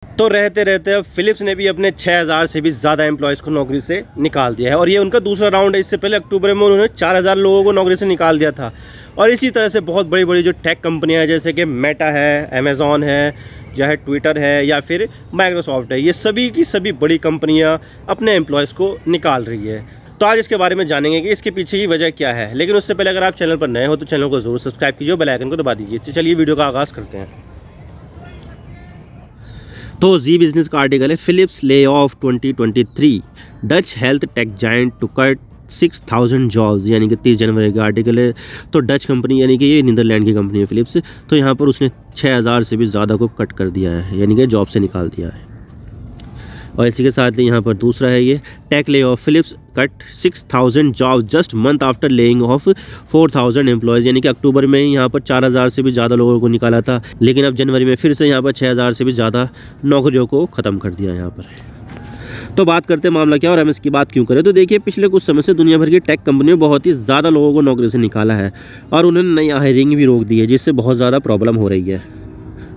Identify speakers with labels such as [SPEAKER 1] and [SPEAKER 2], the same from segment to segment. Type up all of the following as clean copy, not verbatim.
[SPEAKER 1] तो रहते रहते अब फिलिप्स ने भी अपने 6000 से भी ज़्यादा एम्प्लॉयज़ को नौकरी से निकाल दिया है और ये उनका दूसरा राउंड है। इससे पहले अक्टूबर में उन्होंने 4000 लोगों को नौकरी से निकाल दिया था। और इसी तरह से बहुत बड़ी बड़ी जो टेक कंपनियां हैं जैसे कि मेटा है, अमेज़ॉन है, चाहे ट्विटर है या फिर माइक्रोसॉफ्ट है, ये सभी की सभी बड़ी कंपनियां अपने एम्प्लॉयज़ को निकाल रही है। तो आज इसके बारे में जानेंगे कि इसके पीछे की वजह क्या है। लेकिन उससे पहले अगर आप चैनल पर नए हो तो चैनल को ज़रूर सब्सक्राइब कीजिए, बेल आइकन को दबा दीजिए। तो चलिए वीडियो का आगाज़ करते हैं। तो जी बिजनेस का आर्टिकल है, Philips layoff 2023 Dutch health tech giant to cut 6000 jobs, यानी कि 30 जनवरी का आर्टिकल है। तो डच कंपनी यानी कि ये नीदरलैंड की कंपनी है फिलिप्स, तो यहाँ पर उसने 6000 से भी ज़्यादा को कट कर दिया है, यानी कि जॉब से निकाल दिया है। और इसी के साथ यहाँ पर दूसरा है ये tech layoff, Philips cut 6000 job just month after laying off 4000 employees, यानी कि अक्टूबर में ही यहाँ पर 4000 से भी ज़्यादा लोगों को निकाला था, लेकिन अब जनवरी में फिर से यहाँ पर 6000 से भी ज़्यादा नौकरियों को ख़त्म कर दिया यहाँ पर। तो बात करते हैं मामला क्या और हम इसकी बात क्यों करें। तो देखिए, पिछले कुछ समय से दुनिया भर की टेक कंपनियों बहुत ही ज़्यादा लोगों को नौकरी से निकाला है और उन्होंने नई हायरिंग भी रोक दी है, जिससे बहुत ज़्यादा प्रॉब्लम हो रही है।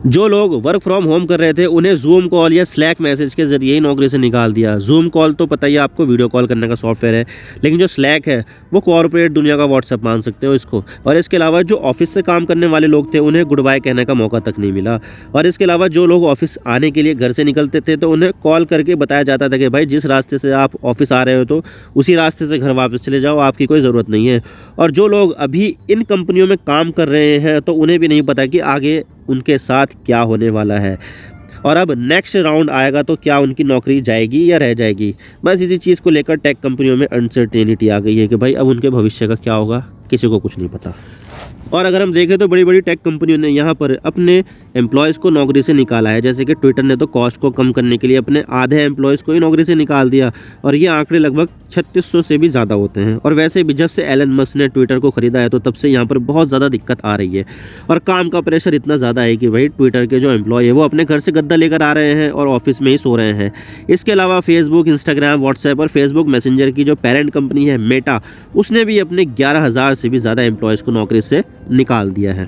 [SPEAKER 1] जो लोग वर्क फ्रॉम होम कर रहे थे उन्हें जूम कॉल या स्लैक मैसेज के जरिए ही नौकरी से निकाल दिया। जूम कॉल तो पता ही है आपको, वीडियो कॉल करने का सॉफ्टवेयर है, लेकिन जो स्लैक है वो कॉर्पोरेट दुनिया का व्हाट्सएप मान सकते हो इसको। और इसके अलावा जो ऑफिस से काम करने वाले लोग थे उन्हें गुड बाय कहने का मौका तक नहीं मिला। और इसके अलावा जो लोग ऑफिस आने के लिए घर से निकलते थे तो उन्हें कॉल करके बताया जाता था कि भाई जिस रास्ते से आप ऑफिस आ रहे हो तो उसी रास्ते से घर वापस चले जाओ, आपकी कोई ज़रूरत नहीं है। और जो लोग अभी इन कंपनियों में काम कर रहे हैं तो उन्हें भी नहीं पता कि आगे उनके साथ क्या होने वाला है और अब नेक्स्ट राउंड आएगा तो क्या उनकी नौकरी जाएगी या रह जाएगी। बस इसी चीज़ को लेकर टेक कंपनियों में अनसर्टेनिटी आ गई है कि भाई अब उनके भविष्य का क्या होगा, किसी को कुछ नहीं पता। और अगर हम देखें तो बड़ी बड़ी टेक कंपनियों ने यहाँ पर अपने एम्प्लॉयज़ को नौकरी से निकाला है। जैसे कि ट्विटर ने तो कॉस्ट को कम करने के लिए अपने आधे एम्प्लॉयज़ को ही नौकरी से निकाल दिया और ये आंकड़े लगभग 3600 से भी ज़्यादा होते हैं। और वैसे भी जब से एलन मस्क ने ट्विटर को ख़रीदा है तो तब से यहाँ पर बहुत ज़्यादा दिक्कत आ रही है और काम का प्रेशर इतना ज़्यादा है कि भाई ट्विटर के जो एम्प्लॉय है वो अपने घर से गद्दा लेकर आ रहे हैं और ऑफिस में ही सो रहे हैं। इसके अलावा फेसबुक, इंस्टाग्राम, व्हाट्सएप और फेसबुक मैसेंजर की जो पेरेंट कंपनी है मेटा, उसने भी अपने 11000 से भी ज़्यादा एम्प्लॉयज़ को नौकरी से निकाल दिया है,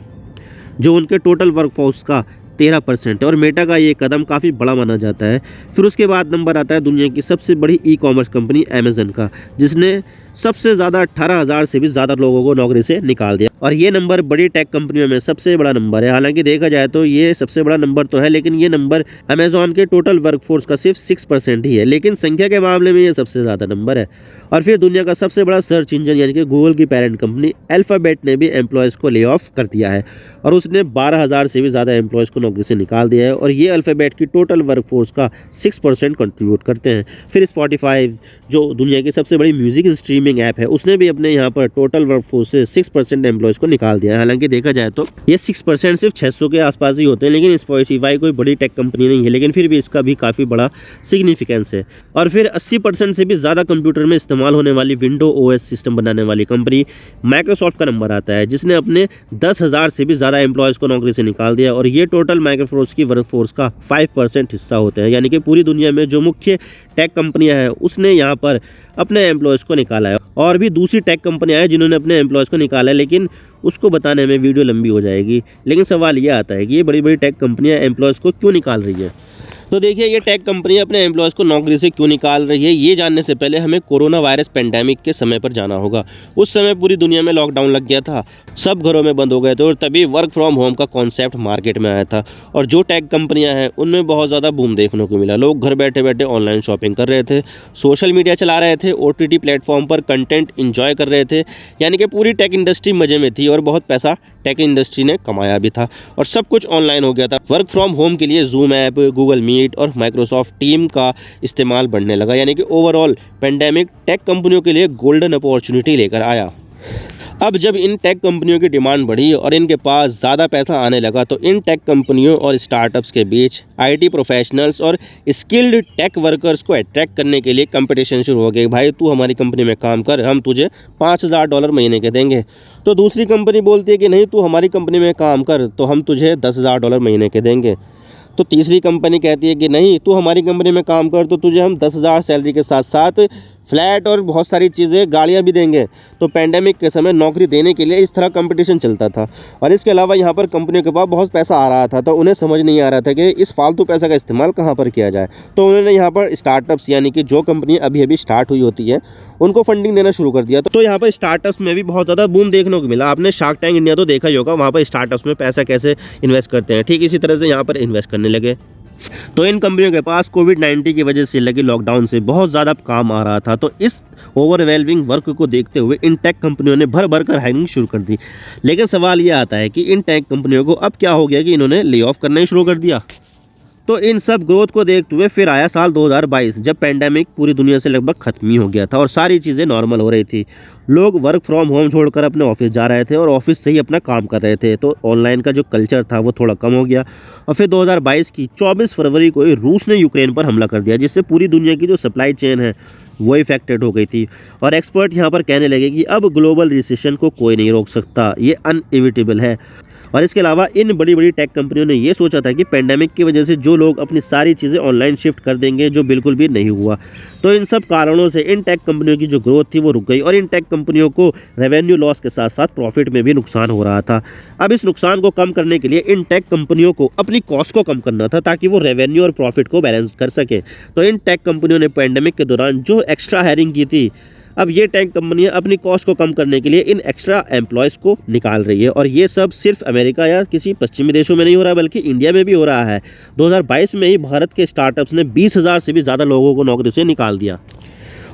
[SPEAKER 1] जो उनके टोटल वर्कफोर्स का 13% है। और मेटा का ये कदम काफ़ी बड़ा माना जाता है। फिर उसके बाद नंबर आता है दुनिया की सबसे बड़ी ई कॉमर्स कंपनी अमेज़न का, जिसने सबसे ज़्यादा 18000 से भी ज़्यादा लोगों को नौकरी से निकाल दिया। और ये नंबर बड़ी टेक कंपनियों में सबसे बड़ा नंबर है। हालांकि देखा जाए तो ये सबसे बड़ा नंबर तो है, लेकिन ये नंबर अमेज़ॉन के टोटल वर्कफोर्स का सिर्फ 6% ही है, लेकिन संख्या के मामले में ये सबसे ज़्यादा नंबर है। और फिर दुनिया का सबसे बड़ा सर्च इंजन यानी कि गूगल की पेरेंट कंपनी अल्फ़ाबेट ने भी एम्प्लॉयज़ को ले ऑफ कर दिया है और उसने 12000 से भी ज़्यादा एम्प्लॉयज़ को नौकरी से निकाल दिया है। और ये अल्फ़ाबेट की टोटल वर्कफोर्स का 6% कंट्रीब्यूट करते हैं। फिर स्पॉटिफाई, जो दुनिया की सबसे बड़ी म्यूज़िक स्ट्रीमिंग ऐप है, उसने भी अपने यहाँ पर टोटल वर्कफोर्स से 6% एम्प्लॉयज़ को निकाल दिया है। हालांकि देखा जाए तो ये 6% सिर्फ 600 के आसपास ही होते हैं, लेकिन स्पॉटिफाई कोई बड़ी टेक कंपनी नहीं है, लेकिन फिर भी इसका भी काफ़ी बड़ा सिग्निफिकेंस है। और फिर 80% से भी ज़्यादा कंप्यूटर में इस्तेमाल होने वाली विंडो ओएस सिस्टम बनाने वाली कंपनी माइक्रोसॉफ्ट का नंबर आता है, जिसने अपने 10000 से भी ज़्यादा एम्प्लॉयज़ को नौकरी से निकाल दिया। और ये टोटल माइक्रोसॉफ्ट की वर्कफोर्स का 5% हिस्सा होते हैं, यानी कि पूरी दुनिया में जो मुख्य टेक कंपनियां हैं उसने यहाँ पर अपने एम्प्लॉयज़ को निकाला है। और भी दूसरी टेक कंपनियां हैं जिन्होंने अपने एम्प्लॉयज़ को निकाला है, लेकिन उसको बताने में वीडियो लंबी हो जाएगी। लेकिन सवाल ये आता है कि ये बड़ी बड़ी टेक कंपनियां एम्प्लॉयज़ को क्यों निकाल रही है। तो देखिए, ये टेक कंपनी अपने एम्प्लॉयज़ को नौकरी से क्यों निकाल रही है, ये जानने से पहले हमें कोरोना वायरस पेंडेमिक के समय पर जाना होगा। उस समय पूरी दुनिया में लॉकडाउन लग गया था, सब घरों में बंद हो गए थे और तभी वर्क फ्रॉम होम का कॉन्सेप्ट मार्केट में आया था। और जो टेक कंपनियां हैं उनमें बहुत ज़्यादा बूम देखने को मिला। लोग घर बैठे बैठे ऑनलाइन शॉपिंग कर रहे थे, सोशल मीडिया चला रहे थे, OTT प्लेटफॉर्म पर कंटेंट इंजॉय कर रहे थे, यानी कि पूरी टेक इंडस्ट्री मज़े में थी और बहुत पैसा टेक इंडस्ट्री ने कमाया भी था और सब कुछ ऑनलाइन हो गया था। वर्क फ्रॉम होम के लिए जूम ऐप, गूगल मीट और माइक्रोसॉफ्ट टीम का इस्तेमाल बढ़ने लगा, यानी कि ओवरऑल पेंडेमिक टेक कंपनियों के लिए गोल्डन अपॉर्चुनिटी लेकर आया। अब जब इन टेक कंपनियों की डिमांड बढ़ी और इनके पास ज़्यादा पैसा आने लगा तो इन टेक कंपनियों और स्टार्टअप्स के बीच IT प्रोफेशनल्स और स्किल्ड टेक वर्कर्स को अट्रैक्ट करने के लिए कंपटीशन शुरू हो गई। भाई तू हमारी कंपनी में काम कर, हम तुझे $5000 महीने के देंगे। तो दूसरी कंपनी बोलती है कि नहीं, तू हमारी कंपनी में काम कर तो हम तुझे $10000 महीने के देंगे। तो तीसरी कंपनी कहती है कि नहीं, तू हमारी कंपनी में काम कर तो तुझे हम 10,000 सैलरी के साथ साथ फ्लैट और बहुत सारी चीज़ें, गाड़ियाँ भी देंगे। तो पैंडेमिक के समय नौकरी देने के लिए इस तरह कंपटीशन चलता था। और इसके अलावा यहाँ पर कंपनियों के पास बहुत पैसा आ रहा था, तो उन्हें समझ नहीं आ रहा था कि इस फालतू पैसा का इस्तेमाल कहाँ पर किया जाए। तो उन्होंने यहाँ पर स्टार्टअप्स, यानी कि जो कंपनी अभी अभी स्टार्ट हुई होती है, उनको फंडिंग देना शुरू कर दिया। तो यहाँ पर स्टार्टअप्स में भी बहुत ज़्यादा बूम देखने को मिला। आपने शार्क टैंक इंडिया तो देखा ही होगा, वहाँ पर स्टार्टअप्स में पैसा कैसे इन्वेस्ट करते हैं, ठीक इसी तरह से यहाँ पर इन्वेस्ट करने लगे। तो इन कंपनियों के पास कोविड-19 की वजह से लगे लॉकडाउन से बहुत ज़्यादा काम आ रहा था। तो इस ओवरवेलमिंग वर्क को देखते हुए इन टेक कंपनियों ने भर भर कर हायरिंग शुरू कर दी। लेकिन सवाल ये आता है कि इन टेक कंपनियों को अब क्या हो गया कि इन्होंने ले ऑफ करना ही शुरू कर दिया। तो इन सब ग्रोथ को देखते हुए फिर आया साल 2022, जब पेंडेमिक पूरी दुनिया से लगभग खत्म ही हो गया था और सारी चीज़ें नॉर्मल हो रही थी। लोग वर्क फ्रॉम होम छोड़कर अपने ऑफिस जा रहे थे और ऑफिस से ही अपना काम कर रहे थे। तो ऑनलाइन का जो कल्चर था वो थोड़ा कम हो गया। और फिर 2022 की 24 फरवरी को रूस ने यूक्रेन पर हमला कर दिया, जिससे पूरी दुनिया की जो सप्लाई चेन है वो इफेक्टेड हो गई थी। और एक्सपर्ट यहाँ पर कहने लगे कि अब ग्लोबल रिसेशन को कोई नहीं रोक सकता, ये अनइविटेबल है। और इसके अलावा इन बड़ी बड़ी टेक कंपनियों ने ये सोचा था कि पेंडेमिक की वजह से जो लोग अपनी सारी चीज़ें ऑनलाइन शिफ्ट कर देंगे, जो बिल्कुल भी नहीं हुआ। तो इन सब कारणों से इन टेक कंपनियों की जो ग्रोथ थी वो रुक गई और इन टेक कंपनियों को रेवेन्यू लॉस के साथ साथ प्रॉफिट में भी नुकसान हो रहा था। अब इस नुकसान को कम करने के लिए इन टेक कंपनियों को अपनी कॉस्ट को कम करना था, ताकि वो रेवेन्यू और प्रॉफिट को बैलेंस कर सके। तो इन टेक कंपनियों ने पेंडेमिक के दौरान जो एक्स्ट्रा हायरिंग की थी, अब ये टेक कंपनियां अपनी कॉस्ट को कम करने के लिए इन एक्स्ट्रा एम्प्लॉयज़ को निकाल रही है। और ये सब सिर्फ अमेरिका या किसी पश्चिमी देशों में नहीं हो रहा, बल्कि इंडिया में भी हो रहा है। 2022 में ही भारत के स्टार्टअप्स ने 20,000 से भी ज़्यादा लोगों को नौकरी से निकाल दिया।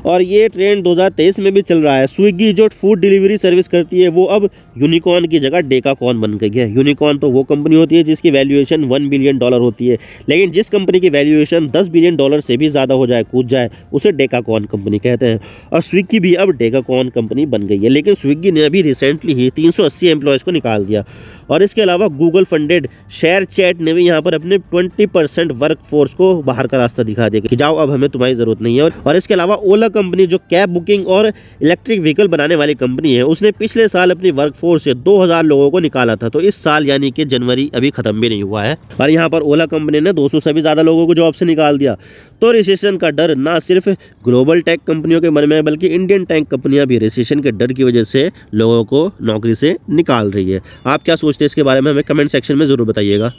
[SPEAKER 1] और ये ट्रेंड 2023 में भी चल रहा है। स्विगी जो फूड डिलीवरी सर्विस करती है, वो अब यूनिकॉर्न की जगह डेकाकॉर्न बन गई है। यूनिकॉर्न तो वो कंपनी होती है जिसकी वैल्यूएशन $1 बिलियन होती है, लेकिन जिस कंपनी की वैल्यूएशन $10 बिलियन से भी ज़्यादा हो जाए, कूद जाए, उसे डेकाकॉर्न कंपनी कहते हैं। और स्विगी भी अब डेकाकॉर्न कंपनी बन गई है। लेकिन स्विगी ने अभी रिसेंटली ही 380 एम्प्लॉयज़ को निकाल दिया। और इसके अलावा गूगल फंडेड शेयर चैट ने भी यहाँ पर अपने 20% वर्क फोर्स को बाहर का रास्ता दिखा दिया कि जाओ, अब हमें तुम्हारी ज़रूरत नहीं है। और इसके अलावा ओला कंपनी जो कैब बुकिंग और इलेक्ट्रिक व्हीकल बनाने वाली कंपनी है, उसने पिछले साल अपनी वर्क फोर्स से 2000 लोगों को निकाला था। तो इस साल यानी कि जनवरी अभी खत्म भी नहीं हुआ है और यहाँ पर ओला कंपनी ने 200 से भी ज़्यादा लोगों को जॉब से निकाल दिया। तो रिसेशन का डर ना सिर्फ ग्लोबल टेक कंपनियों के मन में है, बल्कि इंडियन टेक कंपनियां भी रिसेशन के डर की वजह से लोगों को नौकरी से निकाल रही है। आप क्या सोचते हैं इसके बारे में, हमें कमेंट सेक्शन में ज़रूर बताइएगा।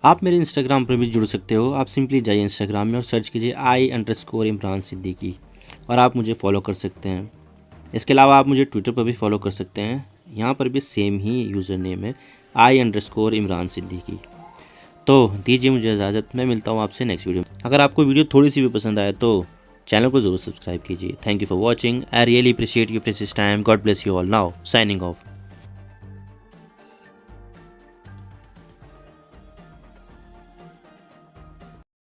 [SPEAKER 2] आप मेरे इंस्टाग्राम पर भी जुड़ सकते हो। आप सिंपली जाइए इंस्टाग्राम में और सर्च कीजिए I_Imran सिद्दीकी और आप मुझे फॉलो कर सकते हैं। इसके अलावा आप मुझे ट्विटर पर भी फॉलो कर सकते हैं, यहाँ पर भी सेम ही यूज़र नेम है I_Imran सिद्दीकी। तो दीजिए मुझे इजाज़त, मैं मिलता हूँ आपसे नेक्स्ट वीडियो में। अगर आपको वीडियो थोड़ी सी भी पसंद आए तो चैनल को ज़रूर सब्सक्राइब कीजिए। Thank you for watching. I really appreciate your precious time. God bless you all. Now signing off.